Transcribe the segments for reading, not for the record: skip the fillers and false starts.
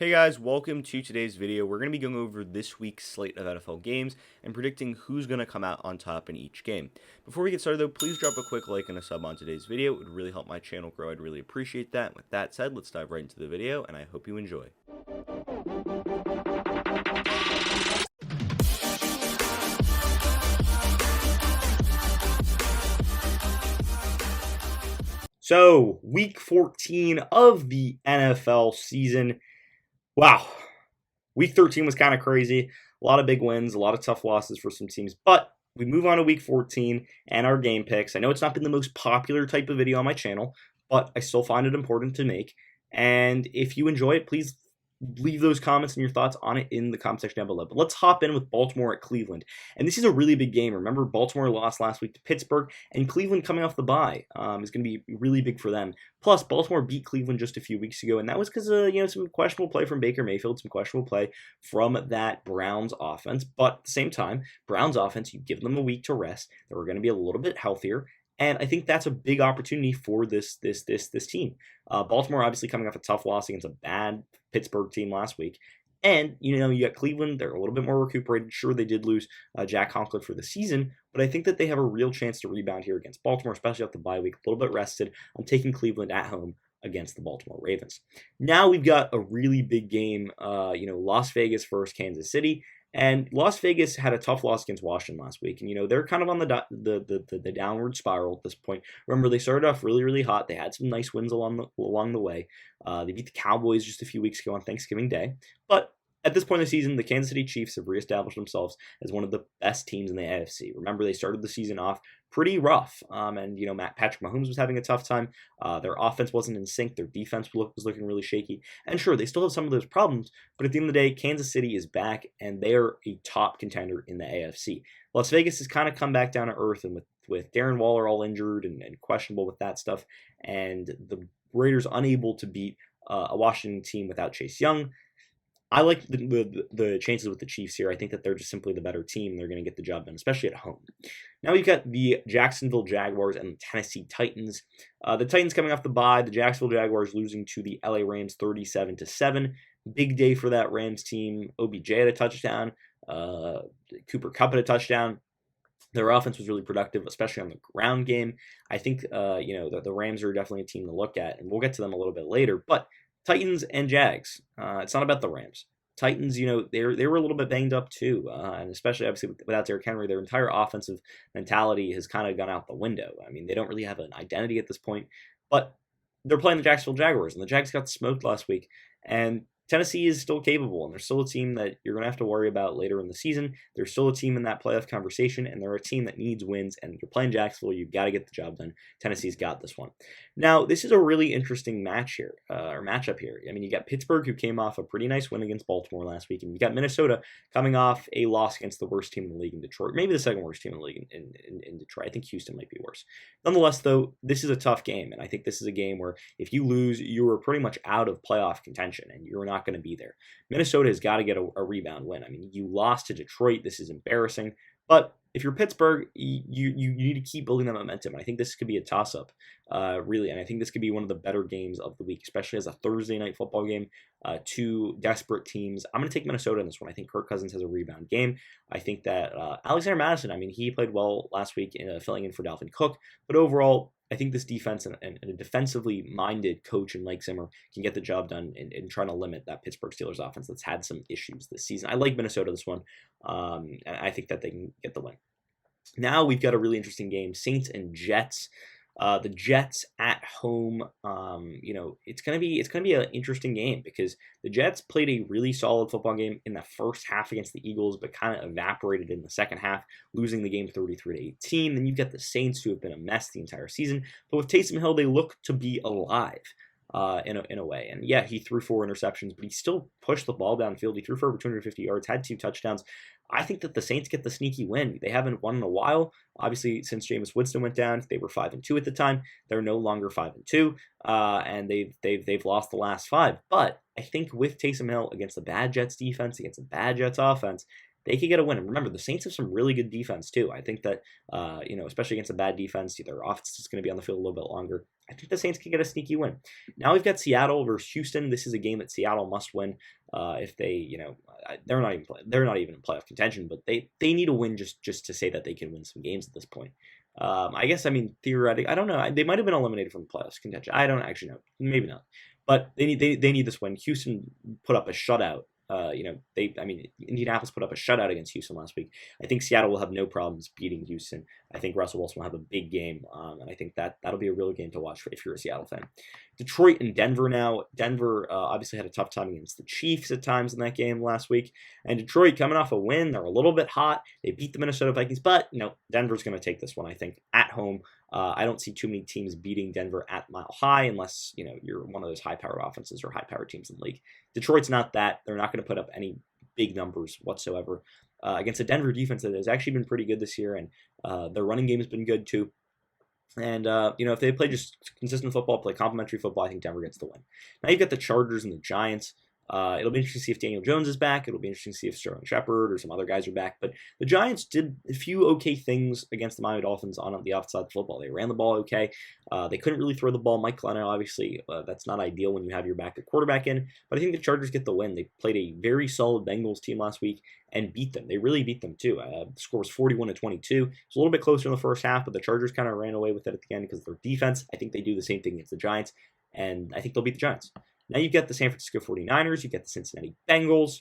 Hey guys, welcome to today's video. We're going to be going over this week's slate of NFL games and predicting who's going to come out on top in each game. Before we get started though, please drop a quick like and a sub on today's video. It would really help my channel grow. I'd really appreciate that. With that said, let's dive right into the video and I hope you enjoy. So, week 14 of the NFL season. Wow. Week 13 was kind of crazy. A lot of big wins, a lot of tough losses for some teams. But we move on to week 14 and our game picks. I know it's not been the most popular type of video on my channel, but I still find it important to make. And if you enjoy it, please leave those comments and your thoughts on it in the comment section down below. But let's hop in with Baltimore at Cleveland. And this is a really big game. Remember, Baltimore lost last week to Pittsburgh, and Cleveland coming off the bye is going to be really big for them. Plus, Baltimore beat Cleveland just a few weeks ago, and that was because of some questionable play from Baker Mayfield, some questionable play from that Browns offense. But at the same time, Browns offense, you give them a week to rest. They were going to be a little bit healthier. And I think that's a big opportunity for this team. Baltimore obviously coming off a tough loss against a bad Pittsburgh team last week. And, you got Cleveland. They're a little bit more recuperated. Sure, they did lose Jack Conklin for the season, but I think that they have a real chance to rebound here against Baltimore, especially after the bye week. A little bit rested. I'm taking Cleveland at home against the Baltimore Ravens. Now we've got a really big game, Las Vegas versus Kansas City. And Las Vegas had a tough loss against Washington last week, and they're kind of on the downward spiral at this point. Remember, they started off really, really hot. They had some nice wins along the way. They beat the Cowboys just a few weeks ago on Thanksgiving Day. But at this point in the season, the Kansas City Chiefs have reestablished themselves as one of the best teams in the AFC. Remember, they started the season off pretty rough, and Patrick Mahomes was having a tough time. Their offense wasn't in sync. Their defense was looking really shaky. And sure, they still have some of those problems, but at the end of the day, Kansas City is back, and they are a top contender in the AFC. Las Vegas has kind of come back down to earth, and with Darren Waller all injured and questionable with that stuff, and the Raiders unable to beat a Washington team without Chase Young. I like the chances with the Chiefs here. I think that they're just simply the better team. They're going to get the job done, especially at home. Now we've got the Jacksonville Jaguars and the Tennessee Titans. The Titans coming off the bye. The Jacksonville Jaguars losing to the LA Rams 37-7. Big day for that Rams team. OBJ had a touchdown. Cooper Kupp had a touchdown. Their offense was really productive, especially on the ground game. I think the Rams are definitely a team to look at, and we'll get to them a little bit later. But Titans and Jags. It's not about the Rams. Titans, they were a little bit banged up too, and especially obviously without Derrick Henry, their entire offensive mentality has kind of gone out the window. I mean, they don't really have an identity at this point, but they're playing the Jacksonville Jaguars, and the Jags got smoked last week, and Tennessee is still capable, and they're still a team that you're going to have to worry about later in the season. They're still a team in that playoff conversation, and they're a team that needs wins, and you're playing Jacksonville, you've got to get the job done. Tennessee's got this one. Now, this is a really interesting matchup here. I mean, you got Pittsburgh, who came off a pretty nice win against Baltimore last week, and you got Minnesota coming off a loss against the worst team in the league in Detroit, maybe the second worst team in the league in Detroit. I think Houston might be worse. Nonetheless, though, this is a tough game, and I think this is a game where if you lose, you are pretty much out of playoff contention, and you're not going to be there. Minnesota has got to get a rebound win. I mean, you lost to Detroit. This is embarrassing. But if you're Pittsburgh, you need to keep building that momentum. And I think this could be a toss-up, really. And I think this could be one of the better games of the week, especially as a Thursday night football game. Two desperate teams. I'm going to take Minnesota in this one. I think Kirk Cousins has a rebound game. I think that Alexander Madison, I mean, he played well last week filling in for Dalvin Cook. But overall, I think this defense and a defensively minded coach in Mike Zimmer can get the job done in trying to limit that Pittsburgh Steelers offense that's had some issues this season. I like Minnesota this one, and I think that they can get the win. Now we've got a really interesting game, Saints and Jets. The Jets at home, it's gonna be an interesting game because the Jets played a really solid football game in the first half against the Eagles, but kind of evaporated in the second half, losing the game 33-18. Then you've got the Saints, who have been a mess the entire season, but with Taysom Hill, they look to be alive. In a way. And yeah, he threw 4 interceptions, but he still pushed the ball downfield. He threw for over 250 yards, had 2 touchdowns. I think that the Saints get the sneaky win. They haven't won in a while. Obviously, since Jameis Winston went down, they were 5-2 at the time. They're no longer 5-2, and they've lost the last 5. But I think with Taysom Hill against the bad Jets defense, against the bad Jets offense, they could get a win. And remember, the Saints have some really good defense too. I think that, especially against a bad defense, their offense is going to be on the field a little bit longer. I think the Saints can get a sneaky win. Now we've got Seattle versus Houston. This is a game that Seattle must win. If they, they're not even in playoff contention, but they need a win just to say that they can win some games at this point. I guess, theoretically, I don't know. They might have been eliminated from the playoffs contention. I don't actually know. Maybe not. But they need this win. Houston put up a shutout. Indianapolis put up a shutout against Houston last week. I think Seattle will have no problems beating Houston. I think Russell Wilson will have a big game, and I think that'll be a real game to watch if you're a Seattle fan. Detroit and Denver now. Denver obviously had a tough time against the Chiefs at times in that game last week, and Detroit coming off a win. They're a little bit hot. They beat the Minnesota Vikings, but Denver's going to take this one, I think, at home. I don't see too many teams beating Denver at Mile High unless you're one of those high-powered offenses or high-powered teams in the league. Detroit's not that. They're not going to put up any big numbers whatsoever against a Denver defense that has actually been pretty good this year, and their running game has been good too. And, if they play just consistent football, play complementary football, I think Denver gets the win. Now you've got the Chargers and the Giants. It'll be interesting to see if Daniel Jones is back. It'll be interesting to see if Sterling Shepard or some other guys are back. But the Giants did a few okay things against the Miami Dolphins on the offside of the football. They ran the ball okay. They couldn't really throw the ball. Mike Glennon, obviously, that's not ideal when you have your backup quarterback in. But I think the Chargers get the win. They played a very solid Bengals team last week and beat them. They really beat them, too. The score was 41-22. It's a little bit closer in the first half, but the Chargers kind of ran away with it at the end because of their defense. I think they do the same thing against the Giants, and I think they'll beat the Giants. Now you get the San Francisco 49ers, you get the Cincinnati Bengals.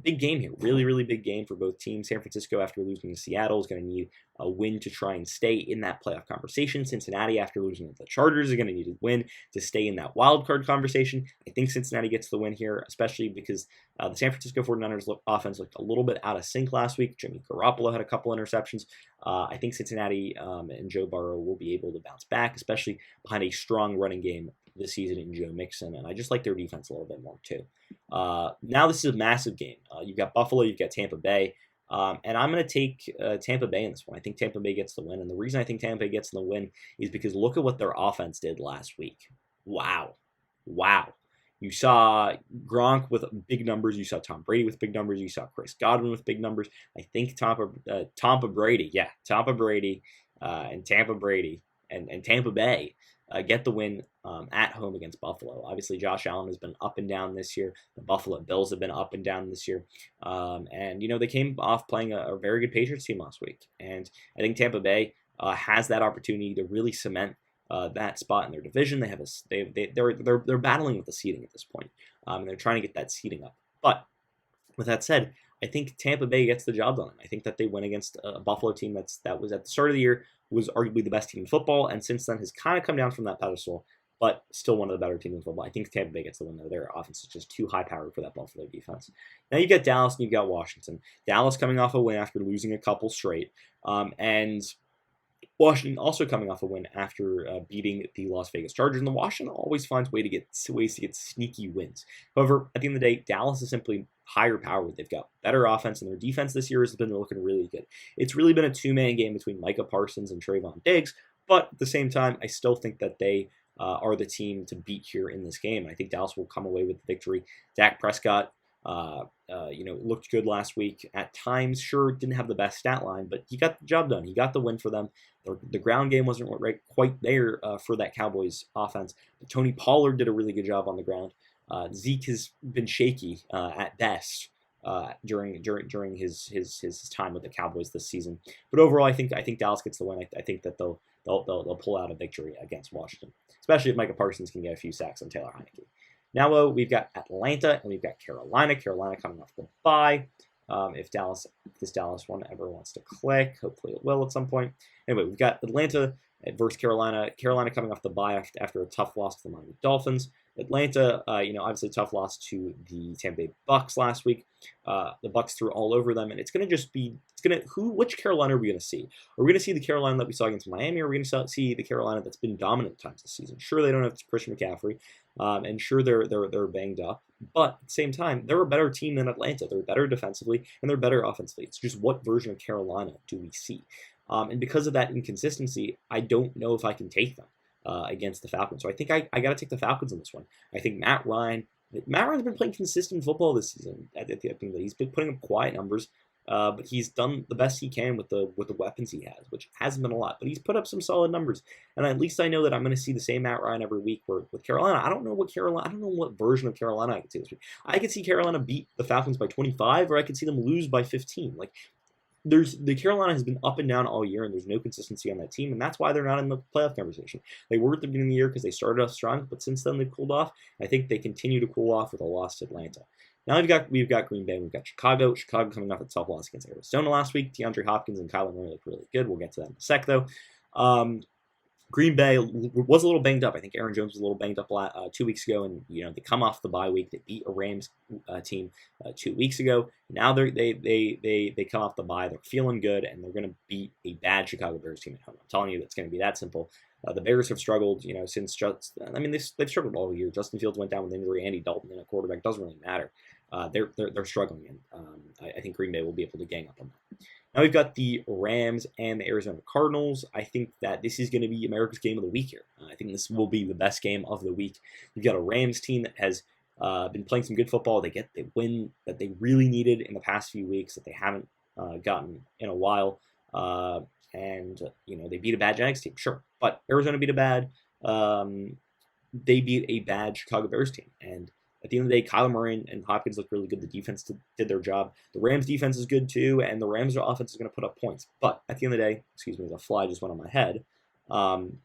Big game here, really, really big game for both teams. San Francisco, after losing to Seattle, is going to need a win to try and stay in that playoff conversation. Cincinnati, after losing to the Chargers, is going to need a win to stay in that wild card conversation. I think Cincinnati gets the win here, especially because the San Francisco 49ers offense looked a little bit out of sync last week. Jimmy Garoppolo had a couple interceptions. I think Cincinnati and Joe Burrow will be able to bounce back, especially behind a strong running game this season in Joe Mixon, and I just like their defense a little bit more too. Now this is a massive game. You've got Buffalo, you've got Tampa Bay, and I'm going to take Tampa Bay in this one. I think Tampa Bay gets the win, and the reason I think Tampa Bay gets the win is because look at what their offense did last week. Wow. You saw Gronk with big numbers. You saw Tom Brady with big numbers. You saw Chris Godwin with big numbers. I think Tampa Brady and Tampa Bay get the win at home against Buffalo. Obviously, Josh Allen has been up and down this year. The Buffalo Bills have been up and down this year. And they came off playing a very good Patriots team last week. And I think Tampa Bay has that opportunity to really cement that spot in their division. They're battling with the seeding at this point. And they're trying to get that seeding up. But with that said, I think Tampa Bay gets the job done. I think that they win against a Buffalo team that was at the start of the year was arguably the best team in football, and since then has kind of come down from that pedestal, but still one of the better teams in football. I think Tampa Bay gets the win, though. Their offense is just too high-powered for that Buffalo defense. Now you got Dallas and you've got Washington. Dallas coming off a win after losing a couple straight, and Washington also coming off a win after beating the Las Vegas Chargers. And the Washington always finds ways to get sneaky wins. However, at the end of the day, Dallas is simply higher powered. They've got better offense, and their defense this year has been looking really good. It's really been a two-man game between Micah Parsons and Trayvon Diggs, but at the same time, I still think that they are the team to beat here in this game. I think Dallas will come away with the victory. Dak Prescott looked good last week. At times, sure, didn't have the best stat line, but he got the job done. He got the win for them. The ground game wasn't quite there for that Cowboys offense. But Tony Pollard did a really good job on the ground. Zeke has been shaky at best during his time with the Cowboys this season. But overall, I think Dallas gets the win. I think that they'll pull out a victory against Washington, especially if Micah Parsons can get a few sacks on Taylor Heineke. Now we've got Atlanta and we've got Carolina. Carolina coming off the bye. If this Dallas one ever wants to click, hopefully it will at some point. Anyway, we've got Atlanta versus Carolina. Carolina coming off the bye after a tough loss to the Miami Dolphins. Atlanta, obviously tough loss to the Tampa Bay Bucks last week. The Bucks threw all over them, and which Carolina are we going to see? Are we going to see the Carolina that we saw against Miami, or are we going to see the Carolina that's been dominant at times this season? Sure, they don't have Christian McCaffrey, and sure they're banged up, but at the same time, they're a better team than Atlanta. They're better defensively, and they're better offensively. It's just what version of Carolina do we see? And because of that inconsistency, I don't know if I can take them against the Falcons. So I think I got to take the Falcons in this one. I think Matt Ryan Matt Ryan's been playing consistent football this season. I think that he's been putting up quiet numbers, but he's done the best he can with the weapons he has, which hasn't been a lot. But he's put up some solid numbers, and at least I know that I'm going to see the same Matt Ryan every week. With Carolina, I don't know what version of Carolina I could see this week. I could see Carolina beat the Falcons by 25, or I could see them lose by 15. Like, the Carolina has been up and down all year, and there's no consistency on that team, and that's why they're not in the playoff conversation. They were at the beginning of the year because they started off strong, but since then they've cooled off. I think they continue to cool off with a loss to Atlanta. Now we've got Green Bay, we've got Chicago. Chicago coming off a tough loss against Arizona last week. DeAndre Hopkins and Kyler Murray look really good. We'll get to that in a sec, though. Green Bay was a little banged up. I think Aaron Jones was a little banged up 2 weeks ago, and they come off the bye week. They beat a Rams team 2 weeks ago. Now they come off the bye. They're feeling good, and they're going to beat a bad Chicago Bears team at home. I'm telling you, that's going to be that simple. The Bears have struggled, since they've struggled all year. Justin Fields went down with injury. Andy Dalton in a quarterback doesn't really matter. They're struggling, and I think Green Bay will be able to gang up on that. Now we've got the Rams and the Arizona Cardinals. I think that this is going to be America's game of the week here. I think this will be the best game of the week. You've got a Rams team that has been playing some good football. They win that they really needed in the past few weeks that they haven't gotten in a while. And they beat a bad Jags team, sure, but Arizona beat they beat a bad Chicago Bears team, and at the end of the day, Kyler Murray and Hopkins looked really good. The defense did their job. The Rams' defense is good too, and the Rams' offense is going to put up points. But at the end of the day, a fly just went on my head. And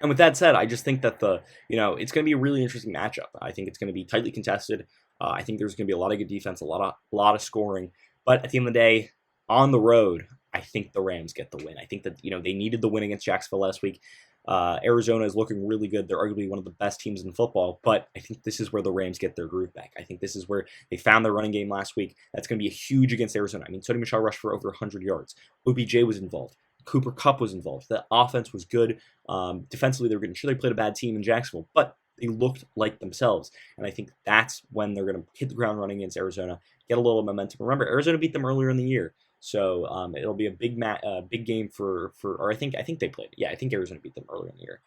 with that said, I just think that it's going to be a really interesting matchup. I think it's going to be tightly contested. I think there's going to be a lot of good defense, a lot of scoring. But at the end of the day, on the road, I think the Rams get the win. I think that they needed the win against Jacksonville last week. Arizona is looking really good. They're arguably one of the best teams in football, but I think this is where the Rams get their groove back. I think this is where they found their running game last week. That's going to be huge against Arizona. I mean, Sony Michel rushed for over 100 yards. OBJ was involved. Cooper Kupp was involved. The offense was good. Defensively, they were good. Sure, they played a bad team in Jacksonville, but they looked like themselves. And I think that's when they're going to hit the ground running against Arizona, get a little momentum. Remember, Arizona beat them earlier in the year. So it'll be a big game or I think they played. Yeah, I think Arizona beat them earlier in the year.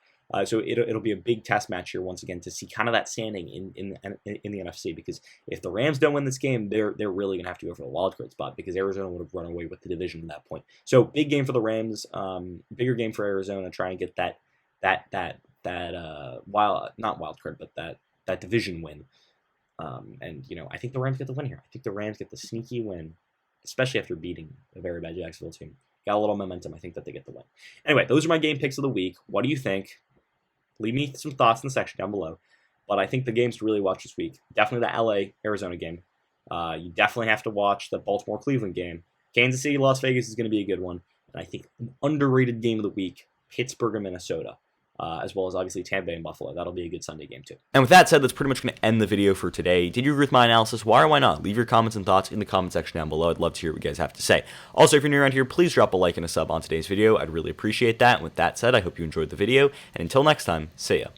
So it'll be a big test match here once again to see kind of that standing in the NFC, because if the Rams don't win this game, they're really gonna have to go for the wild card spot, because Arizona would have run away with the division at that point. So big game for the Rams, bigger game for Arizona, trying to get that not wild card, but that division win. And I think the Rams get the win here. I think the Rams get the sneaky win, especially after beating a very bad Jacksonville team. Got a little momentum. I think that they get the win. Anyway, those are my game picks of the week. What do you think? Leave me some thoughts in the section down below. But I think the games to really watch this week, definitely the LA-Arizona game. You definitely have to watch the Baltimore-Cleveland game. Kansas City-Las Vegas is going to be a good one. And I think an underrated game of the week, Pittsburgh and Minnesota. As well as obviously Tampa Bay and Buffalo. That'll be a good Sunday game too. And with that said, that's pretty much going to end the video for today. Did you agree with my analysis? Why or why not? Leave your comments and thoughts in the comment section down below. I'd love to hear what you guys have to say. Also, if you're new around here, please drop a like and a sub on today's video. I'd really appreciate that. And with that said, I hope you enjoyed the video. And until next time, see ya.